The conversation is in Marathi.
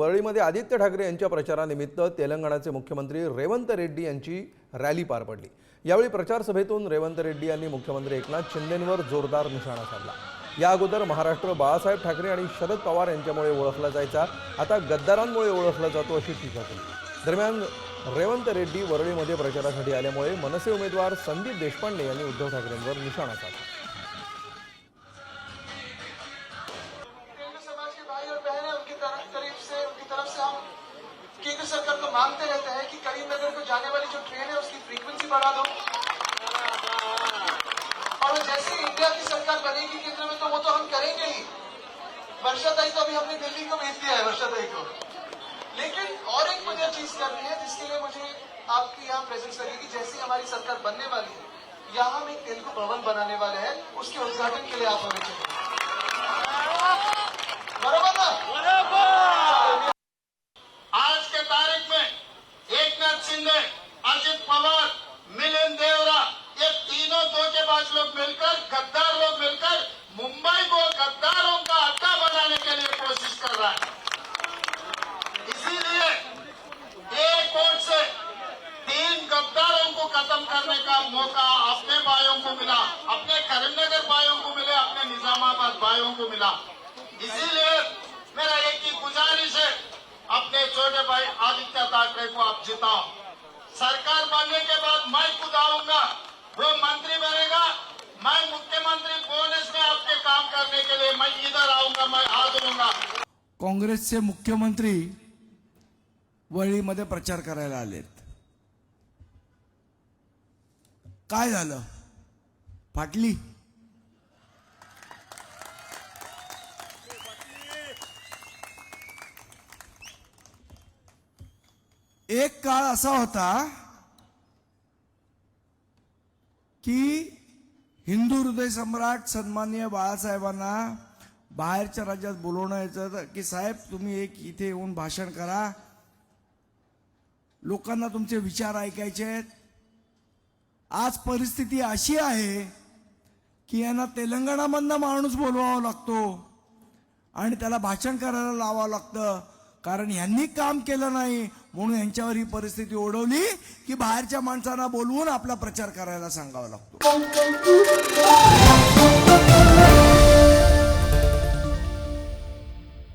वरळीमध्ये आदित्य ठाकरे यांच्या प्रचारानिमित्त तेलंगणाचे मुख्यमंत्री रेवंत रेड्डी यांची रॅली पार पडली। यावेळी प्रचार सभेतून रेवंत रेड्डी यांनी मुख्यमंत्री एकनाथ शिंदेंवर जोरदार निशाणा साधला। या अगोदर महाराष्ट्र बाळासाहेब ठाकरे आणि शरद पवार यांच्यामुळे ओळखला जायचा, आता गद्दारांमुळे ओळखला जातो अशी टीका केली। दरम्यान रेवंत रेड्डी वरळीमध्ये प्रचारासाठी आल्यामुळे मनसे उमेदवार संदीप देशपांडे यांनी उद्धव ठाकरेंवर निशाणा साधला। केंद्र सरकार को मांगते रहते हैं कि करीमनगर को जाने वाली जो ट्रेन है उसकी फ्रीक्वेंसी बढ़ा दो, और जैसे इंडिया की सरकार बनेगी केंद्र में तो वो तो हम करेंगे ही। वर्षाताई तो अभी हमने दिल्ली को भेज दिया है, वर्षाताई को। लेकिन और एक मुझे चीज करनी है जिसके लिए मुझे आपकी यहाँ प्रेजेंस लगेगी। जैसे हमारी सरकार बनने वाली है, यहाँ हम एक तेलुगु भवन बनाने वाले हैं, उसके उद्घाटन के लिए आप हमें चाहिए। बराबर ना? आज के तारीख में एकनाथ शिंदे, अजित पवार, मिलिंद देवरा, ये तीनों धोखेबाज लोग मिलकर, गद्दार लोग मिलकर मुंबई को गद्दारों का अड्डा बनाने के लिए कोशिश कर रहा है। इसीलिए एक वोट से 3 गद्दारों को खत्म करने का मौका अपने भाइयों को मिला, अपने करीमनगर भाइयों को मिले, अपने निजामाबाद भाइयों को मिला। इसीलिए मेरा एक ही गुजारिश है, अपने छोटे भाई आदित्य ठाकरे को आप जिताओ। सरकार बनने के बाद मैं खुद आऊंगा, वो मंत्री बनेगा, मैं मुख्यमंत्री बोनस में आपके काम करने के लिए मैं इधर आऊंगा, मैं हाथ दूंगा। काँग्रेसचे मुख्यमंत्री वरळीमध्ये प्रचार करायला आलेत। काय झालं? फाटली? एक काळ असा होता की हिंदू हृदय सम्राट सन्माननीय बाळासाहेबांना बाहेरच्या राज्यात बोलवणं यायचं की साहेब तुम्ही एक इथे येऊन भाषण करा, लोकांना तुमचे विचार ऐकायचे आहेत। आज परिस्थिती अशी आहे की यांना तेलंगणामधनं माणूस बोलवावा लागतो आणि त्याला भाषण करायला लावावं लागतं, कारण यांनी काम केलं नाही म्हणून यांच्यावर ही परिस्थिती ओढवली की बाहेरच्या माणसांना बोलवून आपला प्रचार करायला सांगावा लागतो।